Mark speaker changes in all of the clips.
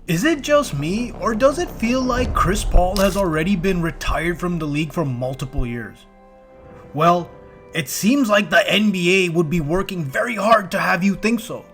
Speaker 1: Is it just me, or does it feel like Chris Paul has already been retired from the league for multiple years? Well, it seems like the NBA would be working very hard to have you think so.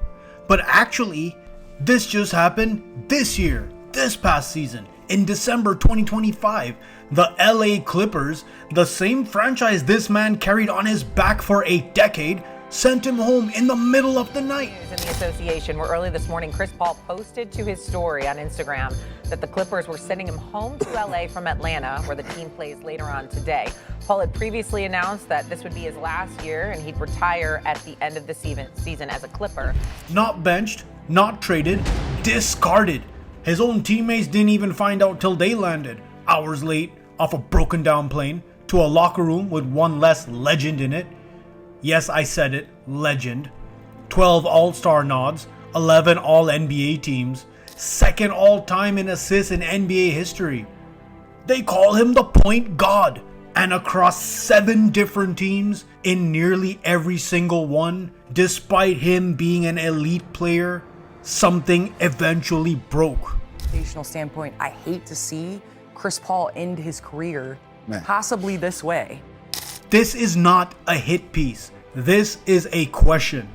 Speaker 1: But actually, this just happened this year, this past season. In December 2025, the LA Clippers, the same franchise this man carried on his back for a decade, sent him home in the middle of the night.
Speaker 2: In the association, where early this morning, Chris Paul posted to his story on Instagram that the Clippers were sending him home to LA from Atlanta, where the team plays later on today. Paul had previously announced that this would be his last year and he'd retire at the end of the season as a Clipper.
Speaker 1: Not benched, not traded, discarded. His own teammates didn't even find out till they landed, hours late, off a broken down plane, to a locker room with one less legend in it. Yes, I said it, legend. 12 All-Star nods, 11 All-NBA teams, second all-time in assists in NBA history. They call him the point god, and across 7 different teams, in nearly every single one, despite him being an elite player, something eventually broke.
Speaker 3: From a standpoint, I hate to see Chris Paul end his career possibly this way.
Speaker 1: This is not a hit piece. This is a question.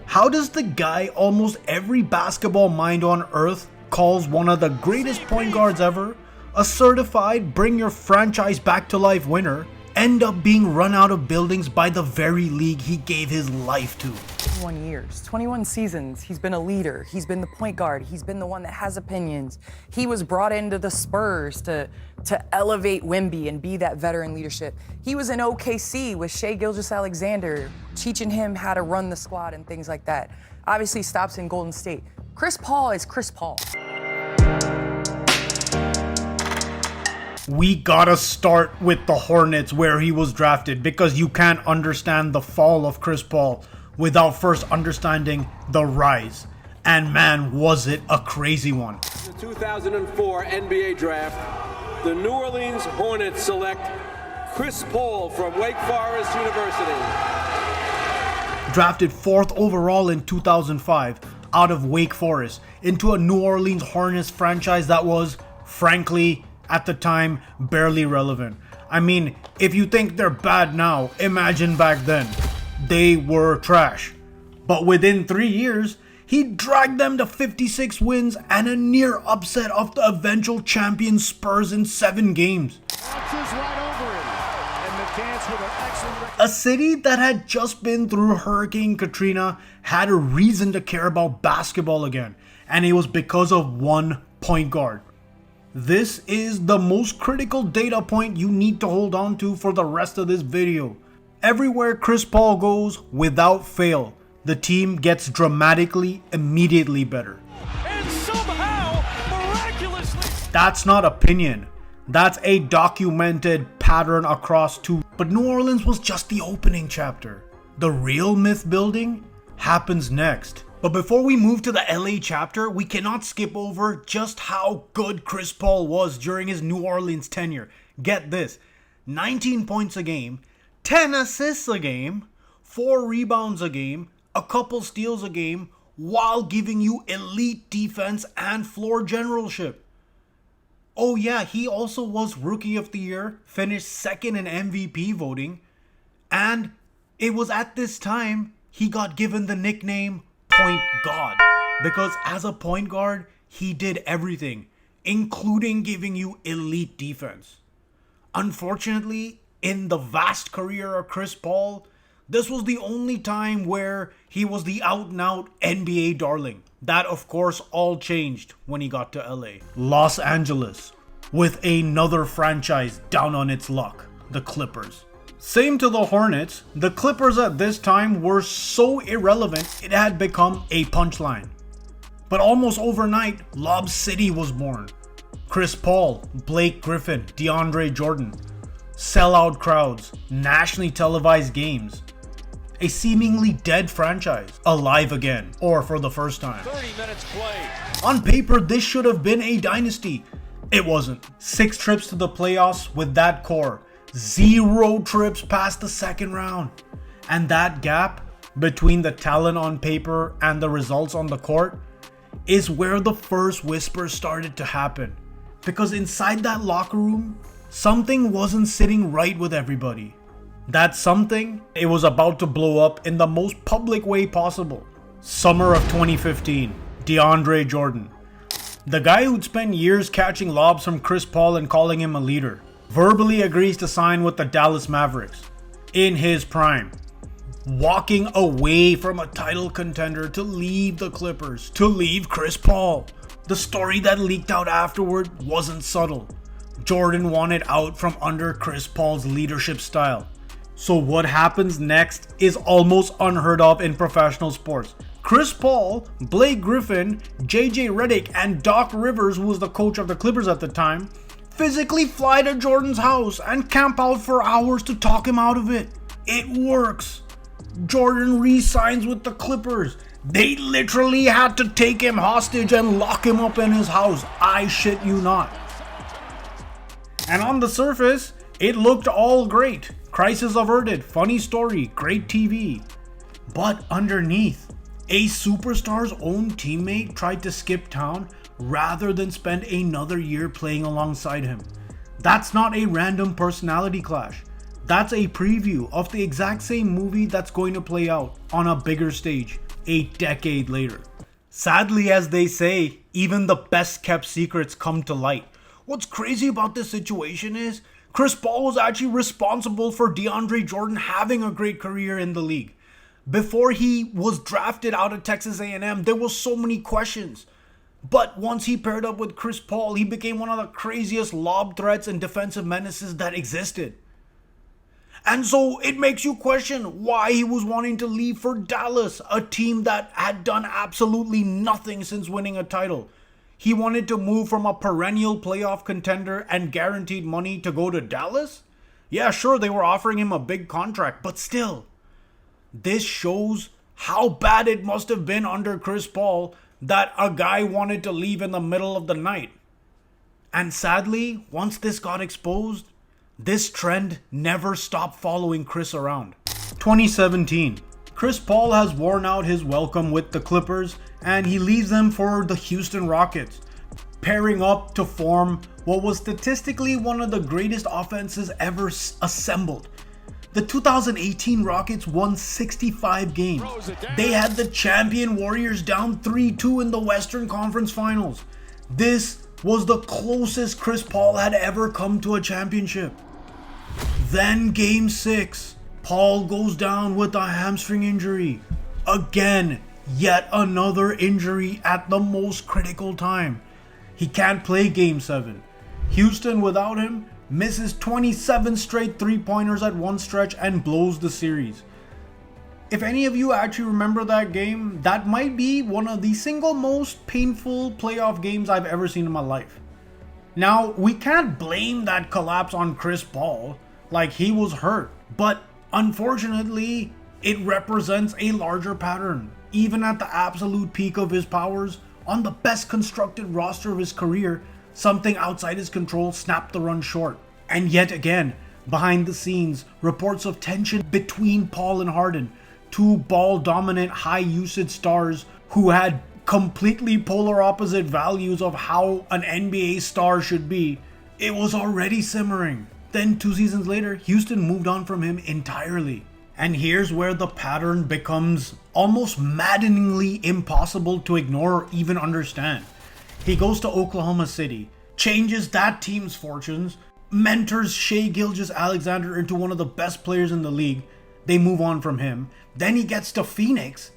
Speaker 1: How does the guy almost every basketball mind on earth calls one of the greatest point guards ever, a certified bring your franchise back to life winner, end up being run out of buildings by the very league he gave his life to?
Speaker 3: 21 years, 21 seasons, he's been a leader, he's been the point guard, he's been the one that has opinions. He was brought into the Spurs to elevate Wemby and be that veteran leadership. He was in OKC with Shai Gilgeous-Alexander, teaching him how to run the squad and things like that. Obviously stops in Golden State. Chris Paul is Chris Paul.
Speaker 1: We gotta start with the Hornets where he was drafted, because you can't understand the fall of Chris Paul without first understanding the rise. And man, was it a crazy one.
Speaker 4: The 2004 NBA draft, the New Orleans Hornets select Chris Paul from Wake Forest University.
Speaker 1: Drafted 4th overall in 2005 out of Wake Forest into a New Orleans Hornets franchise that was, frankly, at the time, barely relevant. I mean, if you think they're bad now, imagine back then. They were trash. But within 3 years, he dragged them to 56 wins and a near upset of the eventual champion Spurs in 7 games. A city that had just been through Hurricane Katrina had a reason to care about basketball again, and it was because of one point guard. This is the most critical data point you need to hold on to for the rest of this video. Everywhere Chris Paul goes, without fail, the team gets dramatically, immediately better.
Speaker 5: And somehow, miraculously...
Speaker 1: That's not opinion. That's a documented pattern across 2. But New Orleans was just the opening chapter. The real myth building happens next. But before we move to the LA chapter, we cannot skip over just how good Chris Paul was during his New Orleans tenure. Get this, 19 points a game, 10 assists a game, 4 rebounds a game, a couple steals a game, while giving you elite defense and floor generalship. Oh yeah, he also was Rookie of the Year, finished 2nd in MVP voting, and it was at this time he got given the nickname Point God, because as a point guard, he did everything, including giving you elite defense. Unfortunately, in the vast career of Chris Paul, this was the only time where he was the out-and-out NBA darling. That, of course, all changed when he got to LA. Los Angeles, with another franchise down on its luck, the Clippers. Same to the Hornets, the Clippers at this time were so irrelevant it had become a punchline. But almost overnight, Lob City was born. Chris Paul, Blake Griffin, DeAndre Jordan, sellout crowds, nationally televised games. A seemingly dead franchise, alive again, or for the first time.
Speaker 5: 30 minutes played.
Speaker 1: On paper, this should have been a dynasty. It wasn't. 6 trips to the playoffs with that core. 0 trips past the second round. And that gap between the talent on paper and the results on the court, is where the first whispers started to happen. Because inside that locker room, something wasn't sitting right with everybody. That something, it was about to blow up in the most public way possible. Summer of 2015, DeAndre Jordan. The guy who'd spent years catching lobs from Chris Paul and calling him a leader, verbally agrees to sign with the Dallas Mavericks. In his prime. Walking away from a title contender to leave the Clippers, to leave Chris Paul. The story that leaked out afterward wasn't subtle. Jordan wanted out from under Chris Paul's leadership style. So what happens next is almost unheard of in professional sports. Chris Paul, Blake Griffin, JJ Redick, and Doc Rivers, who was the coach of the Clippers at the time, physically fly to Jordan's house and camp out for hours to talk him out of it. It works. Jordan re-signs with the Clippers. They literally had to take him hostage and lock him up in his house. I shit you not. And on the surface, it looked all great. Crisis averted, funny story, great TV. But underneath, a superstar's own teammate tried to skip town rather than spend another year playing alongside him. That's not a random personality clash. That's a preview of the exact same movie that's going to play out on a bigger stage a decade later. Sadly, as they say, even the best kept secrets come to light. What's crazy about this situation is Chris Paul was actually responsible for DeAndre Jordan having a great career in the league. Before he was drafted out of Texas A&M, there were so many questions. But once he paired up with Chris Paul, he became one of the craziest lob threats and defensive menaces that existed. And so it makes you question why he was wanting to leave for Dallas, a team that had done absolutely nothing since winning a title. He wanted to move from a perennial playoff contender and guaranteed money to go to Dallas? Yeah, sure, they were offering him a big contract, but still. This shows how bad it must have been under Chris Paul that a guy wanted to leave in the middle of the night. And sadly, once this got exposed, this trend never stopped following Chris around. 2017. Chris Paul has worn out his welcome with the Clippers and he leaves them for the Houston Rockets, pairing up to form what was statistically one of the greatest offenses ever assembled. The 2018 Rockets won 65 games. They had the champion Warriors down 3-2 in the Western Conference Finals. This was the closest Chris Paul had ever come to a championship. Then Game 6, Paul goes down with a hamstring injury. Again, yet another injury at the most critical time. He can't play Game 7. Houston, without him, misses 27 straight three-pointers at one stretch and blows the series. If any of you actually remember that game, that might be one of the single most painful playoff games I've ever seen in my life. Now, we can't blame that collapse on Chris Paul, like he was hurt, but unfortunately, it represents a larger pattern. Even at the absolute peak of his powers, on the best constructed roster of his career, something outside his control snapped the run short. And yet again, behind the scenes, reports of tension between Paul and Harden, two ball-dominant, high-usage stars who had completely polar opposite values of how an NBA star should be. It was already simmering. Then 2 seasons later, Houston moved on from him entirely. And here's where the pattern becomes almost maddeningly impossible to ignore or even understand. He goes to Oklahoma City, changes that team's fortunes, mentors Shai Gilgeous-Alexander into one of the best players in the league. They move on from him. Then he gets to Phoenix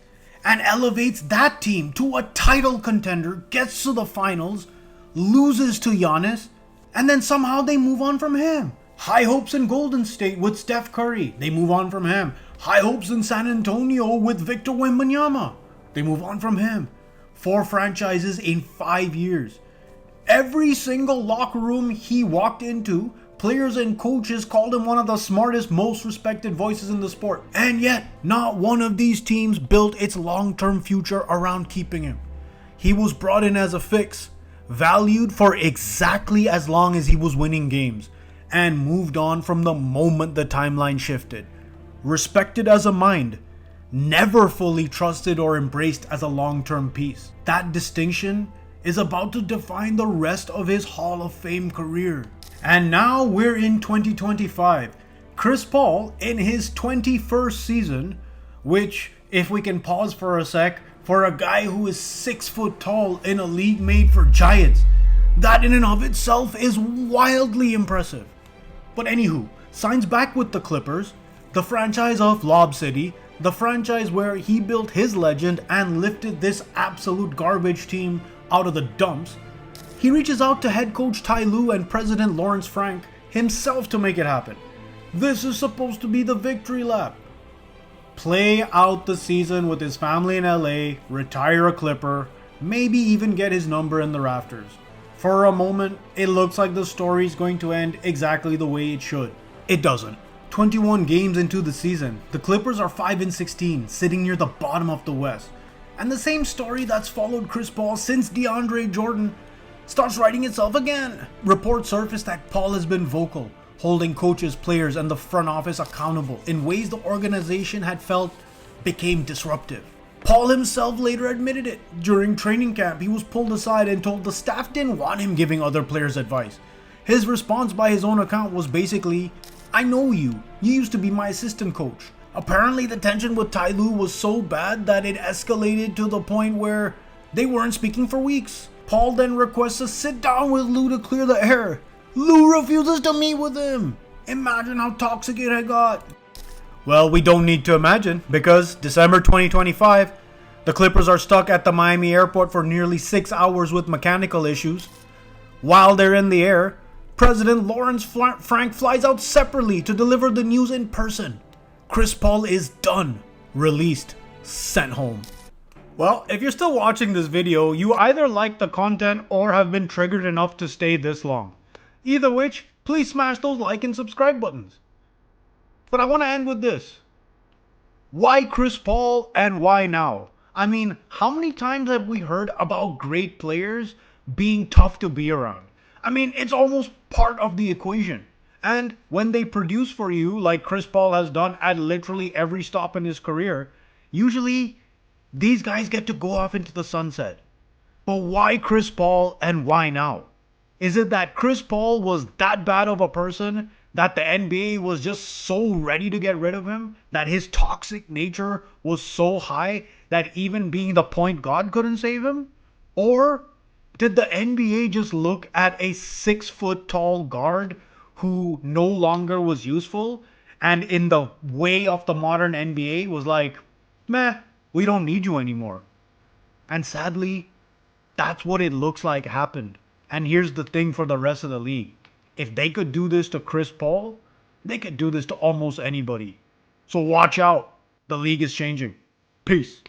Speaker 1: and elevates that team to a title contender, gets to the finals, loses to Giannis, and then somehow they move on from him. High hopes in Golden State with Steph Curry. They move on from him. High hopes in San Antonio with Victor Wembanyama. They move on from him. 4 franchises in 5 years. Every single locker room he walked into, players and coaches called him one of the smartest, most respected voices in the sport. And yet, not one of these teams built its long-term future around keeping him. He was brought in as a fix, valued for exactly as long as he was winning games, and moved on from the moment the timeline shifted. Respected as a mind, never fully trusted or embraced as a long-term piece. That distinction is about to define the rest of his Hall of Fame career. And now we're in 2025. Chris Paul in his 21st season, which, if we can pause for a sec, for a guy who is 6 foot tall in a league made for giants, that in and of itself is wildly impressive. But anywho, signs back with the Clippers, the franchise of Lob City, the franchise where he built his legend and lifted this absolute garbage team out of the dumps. He reaches out to head coach Ty Lue and president Lawrence Frank himself to make it happen. This is supposed to be the victory lap. Play out the season with his family in LA, retire a Clipper, maybe even get his number in the rafters. For a moment, it looks like the story is going to end exactly the way it should. It doesn't. 21 games into the season, the Clippers are 5-16, sitting near the bottom of the West. And the same story that's followed Chris Paul since DeAndre Jordan starts writing itself again. Reports surfaced that Paul has been vocal, holding coaches, players, and the front office accountable in ways the organization had felt became disruptive. Paul himself later admitted it. During training camp, he was pulled aside and told the staff didn't want him giving other players advice. His response by his own account was basically, "I know you. You used to be my assistant coach." Apparently the tension with Ty Lue was so bad that it escalated to the point where they weren't speaking for weeks. Paul then requests a sit down with Lue to clear the air. Lue refuses to meet with him. Imagine how toxic it had got. Well, we don't need to imagine, because December 2025, the Clippers are stuck at the Miami airport for nearly 6 hours with mechanical issues. While they're in the air, President Lawrence Frank flies out separately to deliver the news in person. Chris Paul is done, released, sent home. Well, if you're still watching this video, you either like the content or have been triggered enough to stay this long. Either which, please smash those like and subscribe buttons. But I want to end with this. Why Chris Paul and why now? I mean, how many times have we heard about great players being tough to be around? I mean, it's almost part of the equation. And when they produce for you, like Chris Paul has done at literally every stop in his career, usually these guys get to go off into the sunset. But why Chris Paul and why now? Is it that Chris Paul was that bad of a person that the NBA was just so ready to get rid of him, that his toxic nature was so high that even being the point guard couldn't save him? Or did the NBA just look at a 6 foot tall guard who no longer was useful and in the way of the modern NBA was like, meh, we don't need you anymore? And sadly, that's what it looks like happened. And here's the thing for the rest of the league. If they could do this to Chris Paul, they could do this to almost anybody. So watch out. The league is changing. Peace.